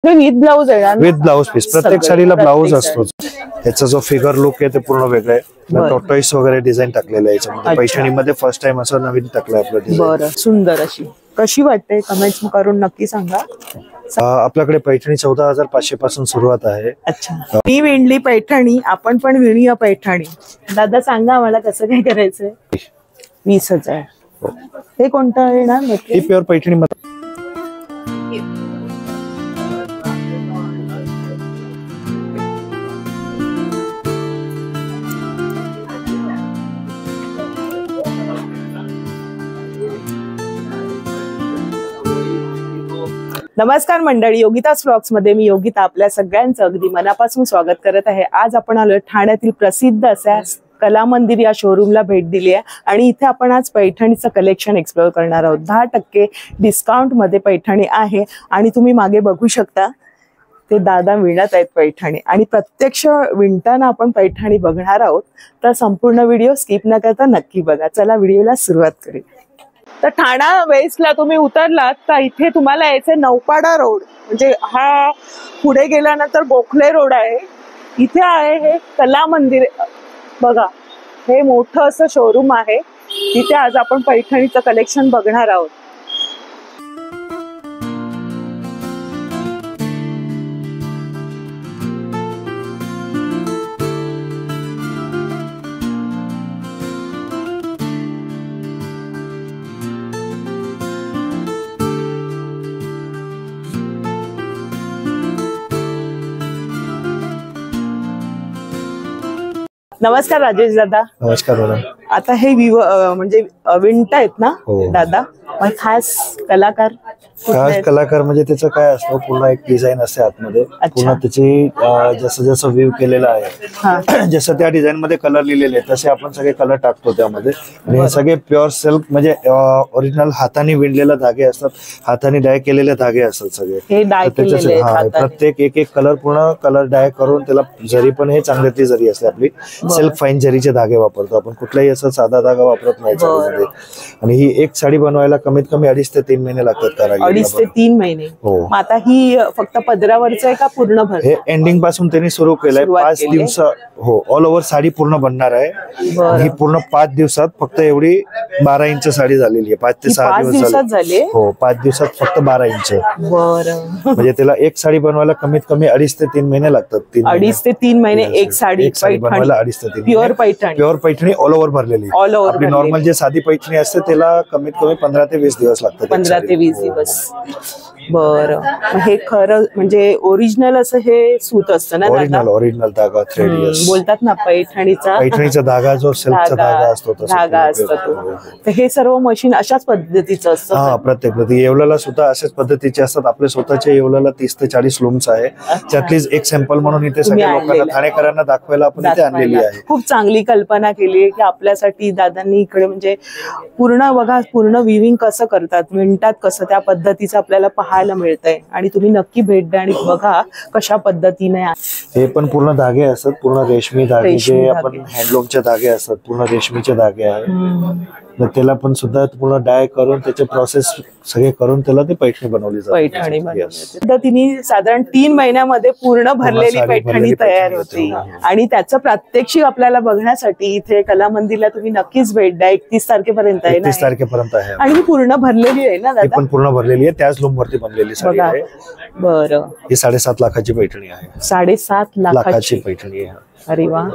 With blouse आहे, with blouse piece. प्रत्येक साडीला blouse असतोच. याचा जो फिगर लुक आहे ते पूर्ण वेगळा आहे. टॉर्टॉइस वगैरे डिझाईन टाकलेलं आहे याच्यामध्ये. पैठणीमध्ये फर्स्ट टाइम असं नवीन टाकलंय आपलं डिझाईन. बरं, सुंदर अशी. कशी वाटते कमेंट्स करून नक्की सांगा. आपल्याकडे पैठणी 14,500 पासून सुरुवात आहे. अच्छा, मी विणली पैठणी, आपण पण विणूया पैठणी. दादा सांगा आम्हाला कसं काय करायचंय. 20,000. हे कोणतं आहे ना? ही प्युअर पैठणी मध्ये. नमस्कार मंडळी, योगिताज व्लॉग्स मध्ये मी योगिता आपल्या सगळ्यांचं अगदी मनापासून स्वागत करत आहे. आज आपण आलोय ठाण्यातील प्रसिद्ध अशा कला मंदिर या शोरूमला भेट दिली आहे आणि इथे आपण आज पैठणीचं कलेक्शन एक्सप्लोअर करणार आहोत. 10% डिस्काउंट मध्ये पैठणी आहे आणि तुम्ही मागे बघू शकता ते दादा विणत आहेत पैठणी आणि प्रत्यक्ष विणताना आपण पैठणी बघणार आहोत. तर संपूर्ण व्हिडिओ स्किप न करता नक्की बघा. चला व्हिडिओला सुरुवात करूया. तर ठाणा वेस्टला तुम्ही उतरलात तर इथे तुम्हाला यायचे नौपाडा रोड, म्हणजे हा पुढे गेल्यानंतर गोखले रोड आहे. इथे आहे हे कला मंदिर. बघा, हे मोठं असं शोरूम आहे. तिथे आज आपण पैठणीचं कलेक्शन बघणार आहोत. नमस्कार राजेश दादा. नमस्कार मॅडम. आता हे म्हणजे विणतायत ना दादा? खास कलाकार कलाकार म्हणजे त्याचं काय असतं, पूर्ण एक डिझाईन असते आतमध्ये. पूर्ण त्याची जसं जसं व्ह्यू केलेलं आहे, जसं त्या डिझाईन मध्ये कलर लिहिलेले तसे आपण सगळे कलर टाकतो त्यामध्ये. आणि हे सगळे प्युअर सिल्क म्हणजे ओरिजिनल हाताने विणलेले धागे असतात, हाताने डाय केलेले धागे असतात सगळे. प्रत्येक एक एक कलर पूर्ण कलर डाय करून त्याला जरी पण हे चांगली जरी असते आपली सिल्क फाईन जरीचे धागे वापरतो आपण. कुठलाही असं साधा धागा वापरत नाही साडीमध्ये. आणि ही एक साडी बनवायला कमीत कमी 2.5 ते 3 महिने लागतात. 2.5 ते 3 महिने. आता ही फक्त पदरावरच आहे का पूर्ण भर? हे एंडिंग पासून त्यांनी सुरू केलंय. 5 दिवस हो, ऑल ओव्हर साडी पूर्ण बनणार आहे. ही पूर्ण 5 दिवसात फक्त एवढी 12 इंच साडी झालेली आहे. 5 ते 6 दिवस झाले. हो, 5 दिवसात फक्त 12 इंच. बरं, म्हणजे त्याला एक साडी बनवायला कमीत कमी 2.5 ते 3 महिने लागतात. 2.5 ते 3 महिने एक साडी बनवायला. 2.5 ते 3 pure Paithani. Pure Paithani all over भरलेली. आपली नॉर्मल जे साधी पैठणी असते त्याला कमीत कमी 15 ते 20 दिवस लागतात. 15 ते 20 दिवस. बरं, हे खरं म्हणजे ओरिजिनल असं हे सूत असतं ना? ओरिजिनल धागा थ्रेड बोलतात ना पैठणीचा धागा, जो सिल्कचा धागा असतो धागा असतो तो. तर हे सर्व मशीन अशाच पद्धतीचं असतं. हा, प्रत्येक येवल्याला सुद्धा अशाच पद्धतीचे असतात. आपल्या स्वतःच्या येवल्याला 30 ते 40 लूम्स आहे. त्यातलीच एक सॅम्पल म्हणून इथे सगळ्या लोकांना, ठाणेकरांना दाखवायला आपण इथे आणलेली आहे. खूप चांगली कल्पना केली आहे की आपल्यासाठी दादांनी इकडे म्हणजे पूर्ण बघा, पूर्ण विविंग कसं करतात, विणतात कसं, त्या पद्धतीचं आपल्याला पाहायला मिळतंय. आणि तुम्ही नक्की भेट द्या आणि बघा कशा पद्धतीने. हे पण पूर्ण धागे असतात, पूर्ण रेशमी धागे, जे आपण हँडलूमचे धागे असतात, पूर्ण रेशमीचे धागे आहे. त्याला पण सुद्धा पूर्ण डाय करून त्याचे प्रोसेस सगळे करून त्याला ते पैठणी बनवली जाते. पद्धतीने साधारण 3 महिन्यामध्ये पूर्ण भरलेली पैठणी तयार होती. आणि त्याचं प्रात्यक्षिक आपल्याला बघण्यासाठी इथे कला मंदिरला तुम्ही नक्कीच भेट द्या. 31 तारखेपर्यंत आहे. 31 तारखेपर्यंत आहे. आणि ही पूर्ण भरलेली आहे ना दादा? पण पूर्ण भरलेली आहे, त्याच लूम वरती बनलेली साडी आहे. बरं, ही 7.5 लाखाची पैठणी आहे. 7.5 लाखाची पैठणी आहे. अरे वा,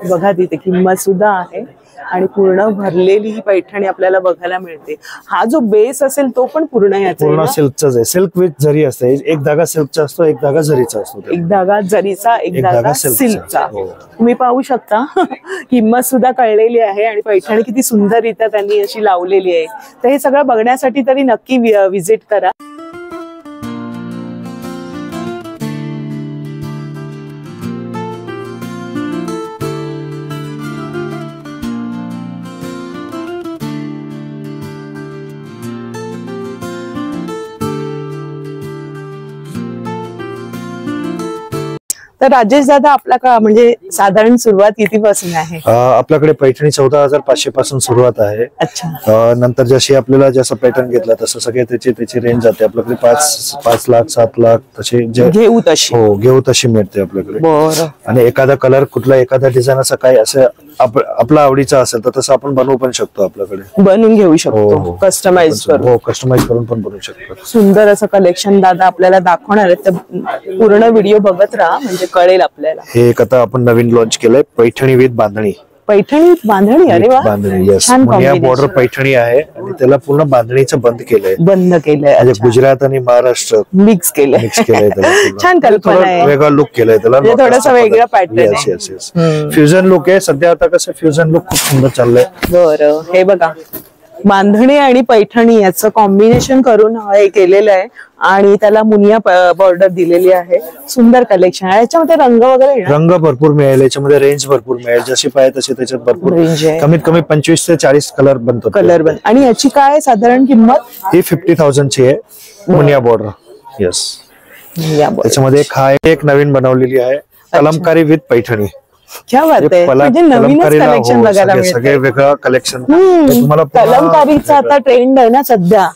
बघा तिथे किंमत सुद्धा आहे. आणि पूर्ण भरलेली ही पैठणी आपल्याला बघायला मिळते. हा जो बेस असेल तो पण पूर्ण सिल्कचाच आहे. सिल्क विथ जरी असते. एक धागा सिल्कचा असतो, एक धागा जरीचा असतो. एक धागा जरीचा, एक धागा सिल्कचा. तुम्ही पाहू शकता किंमत सुद्धा कळलेली आहे आणि पैठणी किती सुंदररित्या त्यांनी अशी लावलेली आहे. तर हे सगळं बघण्यासाठी तरी नक्की व्हिजिट करा. तर राजेश दादा आपला म्हणजे साधारण सुरुवात कितीपासून आहे? आपल्याकडे पैठणी 14,500 पासून सुरुवात आहे. अच्छा. नंतर जशी आपल्याला जसं पॅटर्न घेतला तसं सगळे त्याची रेंज जाते. आपल्याकडे 5 लाख 7 लाख तसे घेऊ तशी. हो, घेऊ तशी मिळते आपल्याकडे. बरं. आणि एखादा कलर कुठला एखादा डिझाईन असं काय असं आपला आवडीचा असेल तर तसं आपण बनवू पण शकतो. आपल्याकडे बनवून घेऊ शकतो, कस्टमाइज करून. हो, कस्टमाइज करून पण बनवू शकतो. सुंदर असं कलेक्शन दादा आपल्याला दाखवणार आहे, तर पूर्ण व्हिडिओ बघत राहा म्हणजे कळेल आपल्याला. हे एक आता आपण नवीन लॉन्च केलंय, पैठणी विथ बांधणी. पैठणी बांधणी, अरे वा, बांधणी. यस, मुनिया बॉर्डर पैठणी आहे आणि त्याला पूर्ण बांधणीचं बंद केलंय. म्हणजे गुजरात आणि महाराष्ट्र मिक्स केलंय छान कल्पना आहे. वेगळा लुक केलाय त्याला, थोडासा वेगळा पॅटर्न आहे. Yes yes yes, fusion look आहे सध्या. आता कसं फ्युजन लुक खूप सुंदर चाललंय. बरं, हे बघा बांधणी आणि पैठणी याचं कॉम्बिनेशन करून हे केलेलं आहे आणि त्याला मुनिया बॉर्डर दिलेली आहे. सुंदर कलेक्शन आहे. याच्यामध्ये रंग वगैरे रंग भरपूर मिळेल, याच्यामध्ये रेंज भरपूर मिळेल. जशी पाहिजे तशी त्याच्यात भरपूर रेंज आहे. कमीत कमी 25 ते 40 कलर बनतात. आणि याची काय साधारण किंमत? ही 50,000 ची आहे, मुनिया बॉर्डर. येस, त्याच्यामध्ये एक नवीन बनवलेली आहे, कलमकारी विथ पैठणी. क्या बात आहे, म्हणजे नवीनच कलेक्शन बघायला मिळतं. सगळे वेगळं कलेक्शन. कलमकारीचा आता ट्रेंड आहे ना सध्या,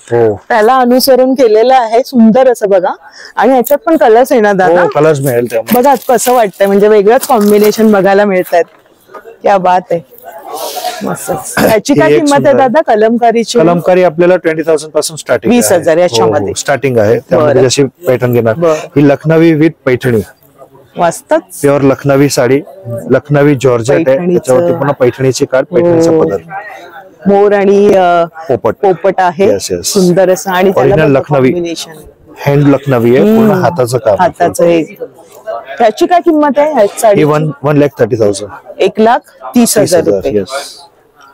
त्याला अनुसरून केलेलं आहे. सुंदर असं बघा. आणि ह्याच्यात पण कलर्स येणार दादा? कलर्स मिळेल. बघा कसं वाटतंय, म्हणजे वेगळंच कॉम्बिनेशन बघायला मिळतात. क्या बात आहे, मस्त. याची काय किंमत आहे दादा कलमकारीची? कलमकारी आपल्याला 20,000 पासून स्टार्टिंग, 20,000 याच्यामध्ये स्टार्टिंग आहे. त्यामध्ये जशी पॅटर्न घेणार, ही लखनवी विथ पैठणी. वास्तव प्युअर लखनवी साडी, लखनवी जॉर्जेट आहे. त्याच्यावरती पुन्हा पैठणीची काठ, पैठणीचा पदर, मोर आणि पोपट आहे. सुंदर असं. आणि ओरिजिनल लखनवी, हँड लखनवी आहे, पूर्ण हाताचं काम. हाताचं. त्याची काय किंमत आहे? 1,30,000. 1,30,000 रुपये.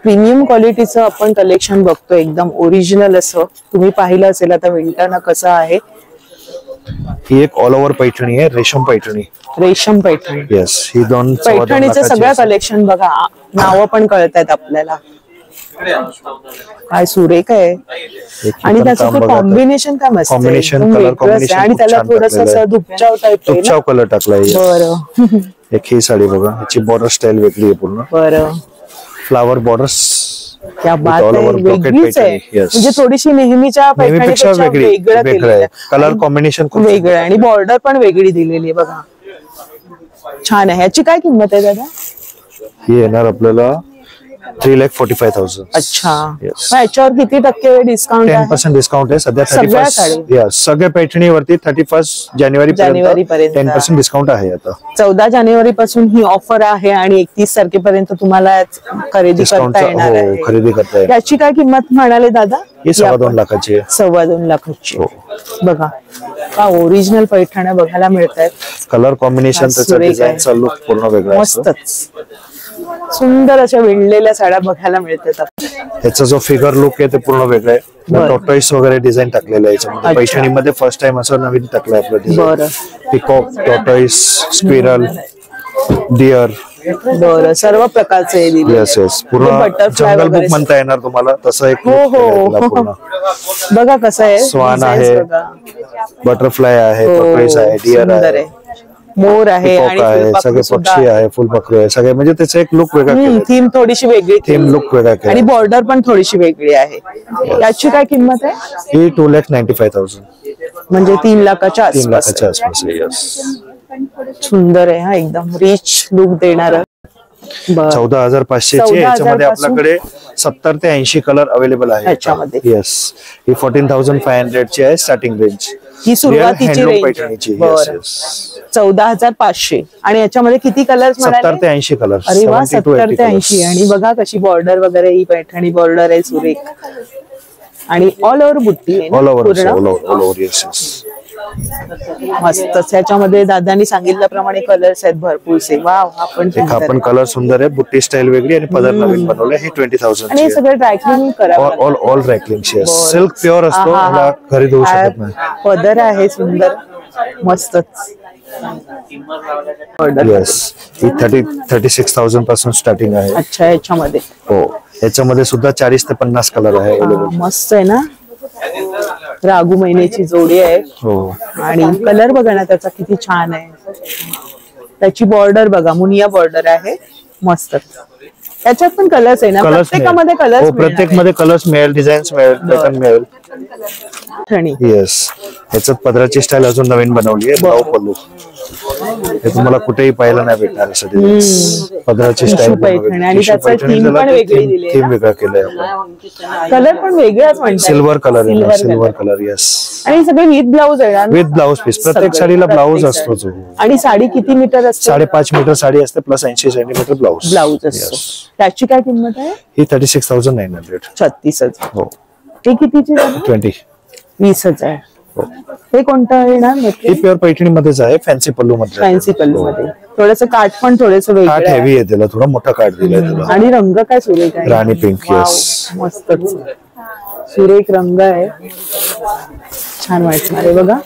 प्रीमियम क्वालिटीचं आपण कलेक्शन बघतो, एकदम ओरिजिनल असं. तुम्ही पाहिलं असेल आता विंटरला कसं आहे. ही एक ऑल ओव्हर पैठणी आहे, रेशम पैठणी. रेशम पैठणी. येस, ही 2.25 पैठणीचं सगळं कलेक्शन बघा, नावं पण कळतायत आपल्याला. काय सुरेख आहे. आणि त्याचं कॉम्बिनेशन काय मस्त, कॉम्बिनेशन, कलर कॉम्बिनेशन. आणि त्याला थोडंसं दुपचाव टाइप, दुपचाव कलर टाकलाय. बरं. एक ही साडी बघा, याची बॉर्डर स्टाईल वेगळी आहे पूर्ण. बरं. Flower borders. क्या बात आहे, वेगळीच आहे. म्हणजे थोडीशी नेहमीच्या पैठणीपेक्षा वेगळं आहे. कलर कॉम्बिनेशन खूप वेगळं आणि बॉर्डर पण वेगळी दिलेली आहे बघा. छान आहे. ह्याची काय किंमत आहे दादा? ही येणार आपल्याला 3,45,000. अच्छा. याच्यावर किती टक्के डिस्काउंट? 10% डिस्काउंट आहे सध्या. 31 सगळ्या पैठणीवरती 31 जानेवारी पर्यंत 10% डिस्काउंट आहे. आता 14 जानेवारी पासून ही ऑफर आहे आणि 31 तारखेपर्यंत तुम्हाला खरेदी करता येणार आहे. खरेदी करता येईल. याची काय किंमत म्हणाले दादा? ही 2.25 लाखाची आहे. 2.25 लाखाची. बघा का ओरिजिनल पैठण्या बघायला मिळत आहेत. कलर कॉम्बिनेशन, त्याचा डिझाईनचा लुक पूर्ण वेगळा असतो. मस्तच. सुंदर अशा विणलेल्या साड्या बघायला मिळतात. त्याचा जो फिगर लुक आहे ते पूर्ण वेगळा आहे. टॉर्टॉइस वगैरे डिझाईन टाकलेलं आहे याच्यामध्ये. पैठणीमध्ये फर्स्ट टाइम असं नवीन टाकलंय आपलं design. Peacock, tortoise, squirrel, deer. बरं, सर्व प्रकारचे. येस येस, पूर्ण जंगल बुक म्हणता येणार तुम्हाला तसं एक. बघा कसं आहे. स्वान आहे, बटरफ्लाय आहे, टॉर्टॉइस आहे, डिअर आहे, मोर आहे, आणि सगळे पक्षी आहे, फुलपाखरू आहे सगळे. म्हणजे त्याचा एक लुक वेगळा, थीम थोडीशी वेगळी, थीम लुक वेगळा आणि बॉर्डर पण थोडीशी वेगळी आहे. याची काय किंमत आहे? ही 2,95,000. म्हणजे 3 लाखाच्या आसपास. सुंदर आहे हा, एकदम रिच लुक देणार. 14,500 ची. याच्यामध्ये आपल्याकडे 70 ते 80 कलर अवेलेबल आहे याच्यामध्ये. येस, ही 14,500 ची आहे स्टार्टिंग रेंज. ही सुरुवातीची रेंज. 14,500. आणि याच्यामध्ये किती कलर्स? 70 ते 80 कलर. अरे वा, 70 ते 80. आणि बघा कशी बॉर्डर वगैरे, ही पैठणी बॉर्डर आहे सुरेख. आणि ऑल ओव्हर बुट्टी आहे, ऑल ओव्हर. येस, मस्त. याच्यामध्ये दादांनी सांगितल्याप्रमाणे कलर्स आहेत भरपूर से. वाव, आपण कलर सुंदर आहे. बुट्टी स्टाईल वेगळी आणि पदर नवीन बनवले. हे 20,000. आणि हे सगळं ड्रायक्लिनिंग करावं. ऑल ड्रायक्लिनिंग. सिल्क प्युअर असतो, घरी धुवू शकत नाही. पदर आहे सुंदर, मस्तच. येस, ही 36,000 पासून स्टार्टिंग आहे. अच्छा. याच्यामध्ये हो, याच्यामध्ये सुद्धा 40 ते 50 कलर आहे अवेलेबल. मस्त आहे ना. रागू महिन्याची जोडी आहे. हो. आणि कलर बघा ना त्याचा किती छान आहे. त्याची बॉर्डर बघा, मुनिया बॉर्डर आहे, मस्त. त्याच्यात पण कलर्स आहे ना, प्रत्येकामध्ये कलर्स, प्रत्येक मध्ये कलर्स मिळेल, डिझाईन्स मिळेल, पॅटर्न मिळेल. येस, याच्यात पदराची स्टाईल अजून नवीन बनवली आहे, ब्लाऊ पल्लू. हे तुम्हाला कुठेही पाहायला नाही भेटणार असं डिझाईन्स. पदराची स्टाईल आणि त्याचा थीम पण वेगळी दिली आहे, थीम वेगळा केलाय, कलर पण वेगळाच म्हणतात, सिल्वर कलर आहे, सिल्वर कलर. येस, आणि सगळे विथ ब्लाऊज आहे, विथ ब्लाऊज पीस. प्रत्येक साडीला ब्लाऊज असतो. आणि साडी किती मीटर असते? 5.5 मीटर साडी असते, प्लस 80 सेंटीमीटर ब्लाऊज असतो. त्याची काय किंमत आहे? ही 36,900. 36,000. हो. हे कितीची? 20,000. हे कोणतं येणार? हे प्युअर पैठणी मध्येच आहे, फॅन्सी पल्लू मध्ये. फॅन्सी पल्लू मध्ये थोडस काठ पण थोडस वेगळं काठ हेवी आहे, त्याला थोडा मोठा काठ दिलाय त्याला. आणि रंग काय सुरेख आहे, राणी पिंक. येस, मस्तच सुरेख रंग आहे, छान वाटणार आहे बघा.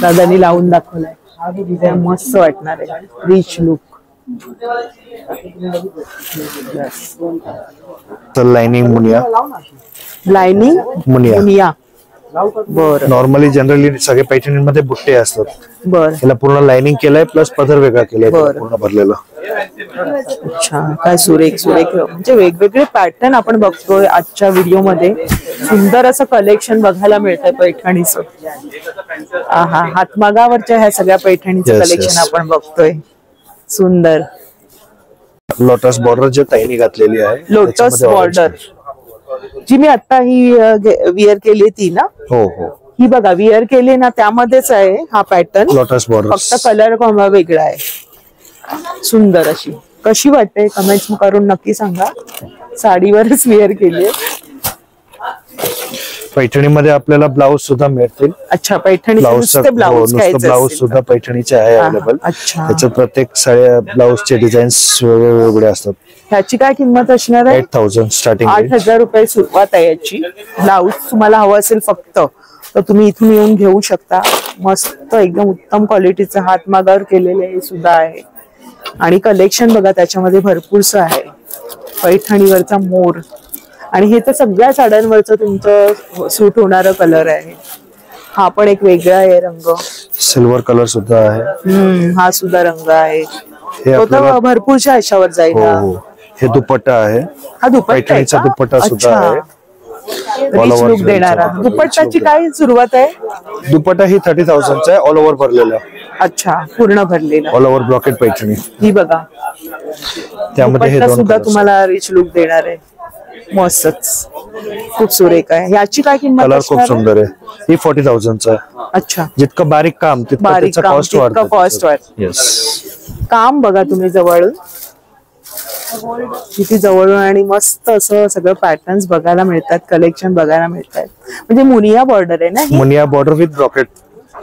दादानी लावून दाखवलाय, मस्त वाटणार आहे, रिच लुक. तर लाइनिंग मुनिया, लाइनिंग मुनिया. बर, नॉर्मली जनरली सगळे पैठणीमध्ये बुट्टे असतात. बर, याला पूर्ण लाइनिंग केलंय, प्लस पदर वेगळा केलाय पूर्ण भरलेला. अच्छा, काय सुरेख सुरेख, म्हणजे वेगवेगळे पॅटर्न आपण बघतोय आजच्या व्हिडिओ मध्ये. सुंदर असं कलेक्शन बघायला मिळतंय पैठणीचं. आहा, हातमागावरच्या ह्या सगळ्या पैठणीचं कलेक्शन आपण बघतोय. सुंदर लोटस बॉर्डर जे ताईनी घातलेली आहे, लोटस बॉर्डर जी मी आता ही विअर केली ती ना. हो हो, ही बघा विअर केली ना, त्यामध्येच आहे हा पॅटर्न, लोटस बॉर्डर, फक्त कलर वेगळा आहे. सुंदर अशी. कशी वाटते कमेंट्स करून नक्की सांगा. साडीवरच विअर केली. पैठणीमध्ये आपल्याला ब्लाऊज सुद्धा मिळतील. अच्छा, पैठणी ब्लाऊज सुद्धा पैठणीचे आहे अवेलेबल. त्याच्यात प्रत्येक ब्लाऊजचे डिझाईन्स वेगवेगळे असतात. ह्याची काय किंमत असणार आहे? 8,000 स्टार्टिंग. 8,000 रुपये सुरुवात आहे याची. ब्लाऊज तुम्हाला हवं असेल फक्त तर तुम्ही इथून येऊन घेऊ शकता. मस्त एकदम उत्तम क्वालिटीचं हातमागावर केलेले हे सुद्धा आहे. आणि कलेक्शन बघा त्याच्यामध्ये भरपूरच आहे. पैठणीवरचा मोर, आणि हे तर सगळ्या साड्यांवरचं तुमचं सूट होणारं कलर आहे. हा पण एक वेगळा आहे रंग, सिल्वर कलर सुद्धा आहे. हा सुद्धा रंग आहे, तो तर भरपूरच्या ह्याच्यावर जाईल. हे दुपट्टा आहे, हा पैठणीचा दुपट्टा सुद्धा आहे. रिच लुक देणारा. दुपट्टाची काय सुरुवात आहे? दुपट्टा ही 30,000 चा आहे, ऑल ओव्हर भरलेला. अच्छा, पूर्ण भरलेला, ऑल ओव्हर ब्लॉकेट पैठणी. ही बघा, त्यामध्ये हे दोन सुद्धा तुम्हाला रिच लुक देणार आहे. मस्तच, खूप सुरेख आहे. याची काय किंमत? कलर खूप सुंदर आहे. ही 40,000 चा आहे. अच्छा, जितकं बारीक काम तितकं त्याचं कॉस्ट वाढतं. काम बघा तुम्ही जवळून, किती जवळून, आणि मस्त असं सगळं पॅटर्न्स बघायला मिळतात, कलेक्शन बघायला मिळतात. म्हणजे मुनिया बॉर्डर आहे ना, मुनिया बॉर्डर विथ ब्रॉकेट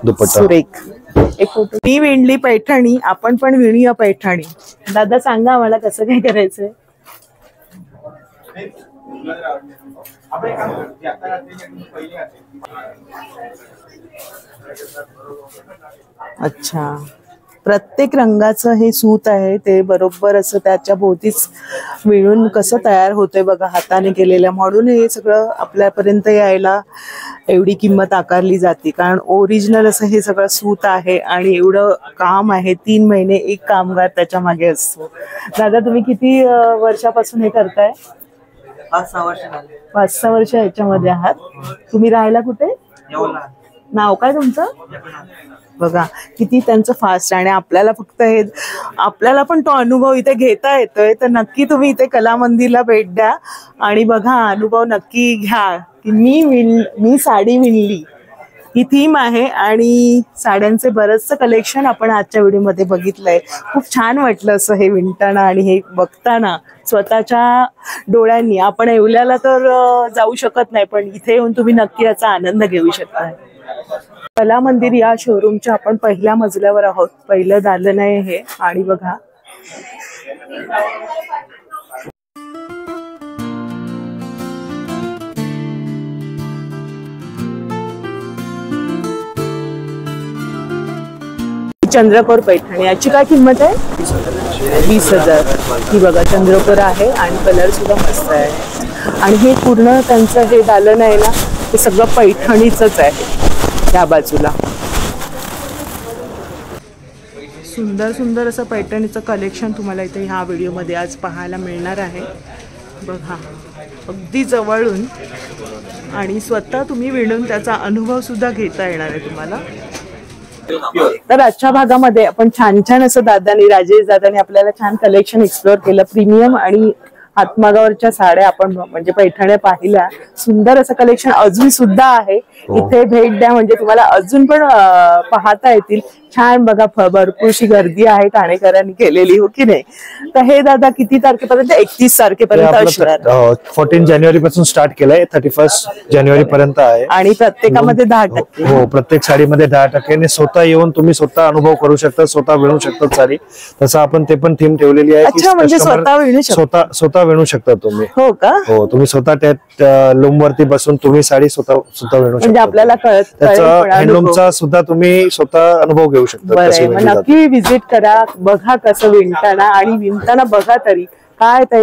दुपट्टा. सुरेख. एक फोटो. मी विणली पैठणी, आपण पण विणूया पैठणी. दादा सांगा आम्हाला कसं काय करायचंय. अच्छा, प्रत्येक रंगाचं हे सूत आहे ते बरोबर असं त्याच्या भोवतीच विणून कसं तयार होतंय बघा, हाताने केलेलं. म्हणून हे सगळं आपल्यापर्यंत यायला एवढी किंमत आकारली जाते, कारण ओरिजिनल असं हे सगळं सूत आहे आणि एवढं काम आहे. 3 महिने एक कामगार त्याच्या मागे असतो. दादा तुम्ही किती वर्षापासून हे करताय? 5-6 वर्ष. 5-6 वर्ष ह्याच्यामध्ये आहात. तुम्ही राहायला कुठे? नाव काय तुमचं? बघा किती त्यांचं फास्ट. आणि आपल्याला फक्त हे, आपल्याला पण तो अनुभव इथे घेता येतोय. तर नक्की तुम्ही इथे कला मंदिरला भेट द्या आणि बघा, अनुभव नक्की घ्या की मी साडी विणली. ही थीम आहे आणि साड्यांचे बरंचसं कलेक्शन आपण आजच्या व्हिडिओमध्ये बघितलंय. खूप छान वाटलं असं हे विणताना आणि हे बघताना स्वतःच्या डोळ्यांनी. आपण येवल्याला तर जाऊ शकत नाही, पण इथे येऊन तुम्ही नक्की याचा आनंद घेऊ शकता. कला मंदिर या शोरूमच्या आपण पहिल्या मजल्यावर आहोत. पहिलं दालन आहे हे. आणि बघा चंद्रकोर पैठणी. याची काय किंमत आहे? 20,000. ही बघा चंद्रकोर आहे आणि कलर सुद्धा मस्त आहे. आणि हे पूर्ण त्यांचं हे दालन आहे ना, हे सगळं पैठणीचंच आहे त्या बाजूला. सुंदर सुंदर असं पैठणीचं कलेक्शन तुम्हाला इथे ह्या व्हिडिओमध्ये आज पाहायला मिळणार आहे. बघा अगदी जवळून आणि स्वतः तुम्ही विणून त्याचा अनुभव सुद्धा घेता येणार आहे तुम्हाला. तर आजच्या भागामध्ये आपण छान छान असं राजेश दादांनी आपल्याला छान कलेक्शन एक्सप्लोर केलं. प्रीमियम आणि हातमागावरच्या साड्या आपण म्हणजे पैठण्या पाहिल्या. सुंदर असं कलेक्शन अजून सुद्धा आहे. इथे भेट द्या म्हणजे तुम्हाला अजून पण पाहता येतील. छान बघा भरपूरशी गर्दी आहे ठाणेकरांनी केलेली, हो की नाही. तर हे दादा किती तारखेपर्यंत? 31 तारखेपर्यंत असणार. 14 जानेवारी पासून स्टार्ट केलंय, 31 जानेवारी पर्यंत आहे. आणि प्रत्येकामध्ये 10%. हो, प्रत्येक साडीमध्ये 10% आणि स्वतः येऊन तुम्ही स्वतः अनुभव करू शकता, स्वतः विणू शकता साडी. तसं आपण ते पण थीम ठेवलेली आहे की म्हणजे स्वतः विणू शकता तुम्ही. हो का? हो, तुम्ही स्वतः त्या लूम वरती बसून तुम्ही साडी स्वतः विणू शकता. म्हणजे आपल्याला त्याचा हँडलूमचा सुद्धा तुम्ही स्वतः अनुभव घेऊ शकता. नक्की विजिट करा, बघा कसं विणताना आणि विणताना बघा तरी काय ते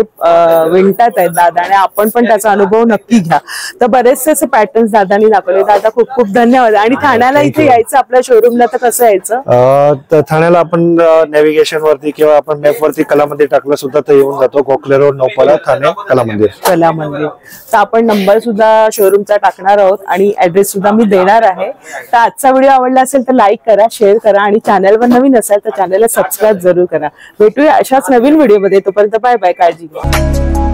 विणतात आहेत दादा आणि आपण पण त्याचा अनुभव नक्की घ्या. तर बरेचसे असे पॅटर्न्स दादानी दाखवले. दादा खूप खूप धन्यवाद. आणि ठाण्याला इथे यायचं आपल्या शोरूमला तर कसं यायचं? तर ठाण्याला आपण नेव्हिगेशन वरती किंवा आपण मॅप वरती कला मंदिर टाकलं सुद्धा तर येऊन जातो. कोकले रोड, नौपाडा, ठाणे, कला मंदिर. तर आपण नंबर सुद्धा शोरूमचा टाकणार आहोत आणि ऍड्रेस सुद्धा मी देणार आहे. तर आजचा व्हिडिओ आवडला असेल तर लाईक करा, शेअर करा आणि चॅनलवर नवीन असाल तर चॅनलला सबस्क्राईब जरूर करा. भेटूया अशाच नवीन व्हिडिओमध्ये. तोपर्यंत बाय बाय, काळजी घ्या.